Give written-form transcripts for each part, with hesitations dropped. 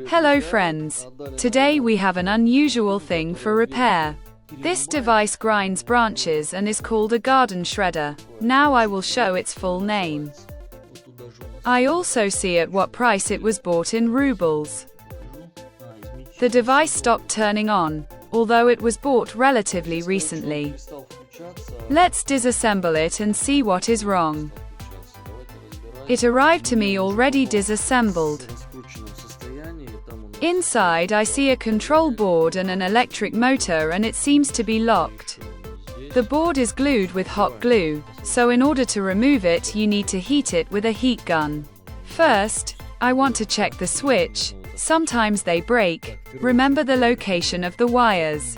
Hello friends. Today we have an unusual thing for repair. This device grinds branches and is called a garden shredder. Now I will show its full name. I also see at what price it was bought in rubles. The device stopped turning on, although it was bought relatively recently. Let's disassemble it and see what is wrong. It arrived to me already disassembled. Inside I see a control board and an electric motor, and it seems to be locked. The board is glued with hot glue, so in order to remove it you need to heat it with a heat gun. First, I want to check the switch. Sometimes they break. Remember the location of the wires.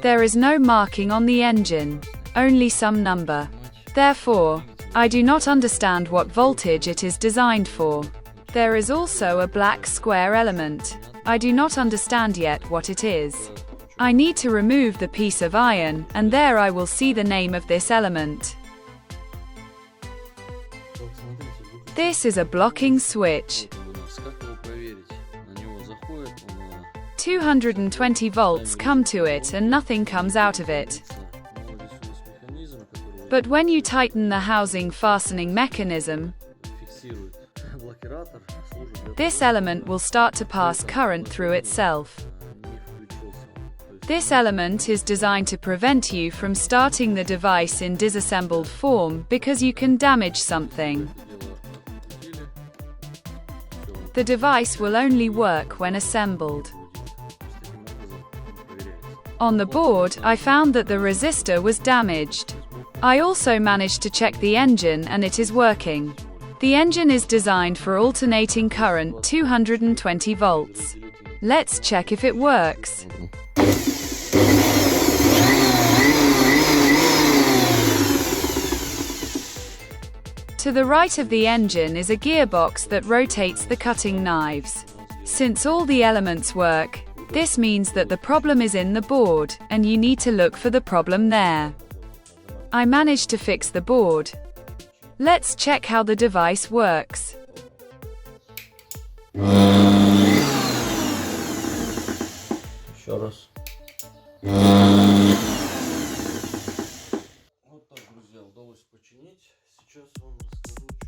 There is no marking on the engine, only some number. Therefore, I do not understand what voltage it is designed for. There is also a black square element. I do not understand yet what it is. I need to remove the piece of iron, and there I will see the name of this element. This is a blocking switch. 220 volts come to it and nothing comes out of it. But when you tighten the housing fastening mechanism, this element will start to pass current through itself. This element is designed to prevent you from starting the device in disassembled form because you can damage something. The device will only work when assembled. On the board, I found that the resistor was damaged. I also managed to check the engine and it is working. The engine is designed for alternating current 220 volts. Let's check if it works. To the right of the engine is a gearbox that rotates the cutting knives. Since all the elements work, this means that the problem is in the board, and you need to look for the problem there. I managed to fix the board. Let's check how the device works.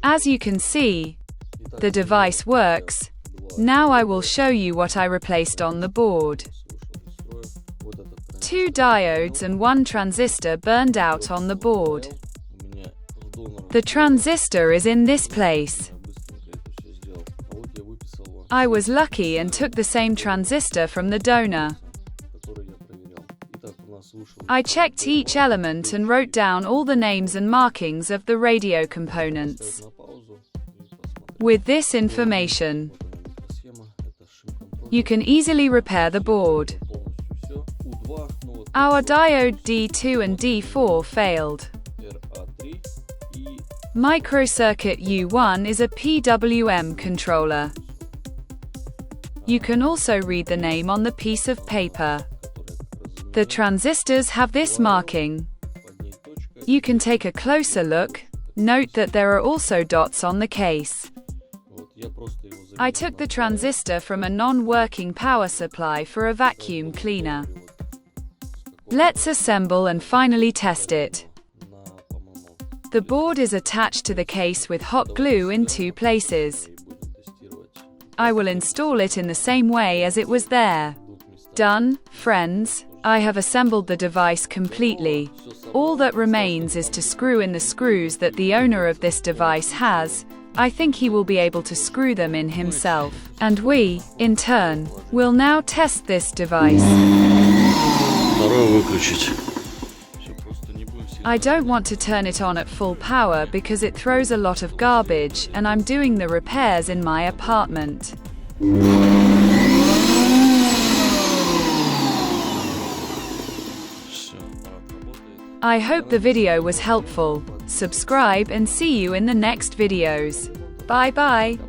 As you can see, the device works. Now I will show you what I replaced on the board. 2 diodes and 1 transistor burned out on the board. The transistor is in this place. I was lucky and took the same transistor from the donor. I checked each element and wrote down all the names and markings of the radio components. With this information, you can easily repair the board. Our diode D2 and D4 failed. Microcircuit U1 is a PWM controller. You can also read the name on the piece of paper. The transistors have this marking. You can take a closer look. Note that there are also dots on the case. I took the transistor from a non-working power supply for a vacuum cleaner. Let's assemble and finally test it. The board is attached to the case with hot glue in 2 places. I will install it in the same way as it was there. Done, friends. I have assembled the device completely. All that remains is to screw in the screws that the owner of this device has. I think he will be able to screw them in himself. And we, in turn, will now test this device. I don't want to turn it on at full power because it throws a lot of garbage, and I'm doing the repairs in my apartment. I hope the video was helpful. Subscribe and see you in the next videos. Bye bye.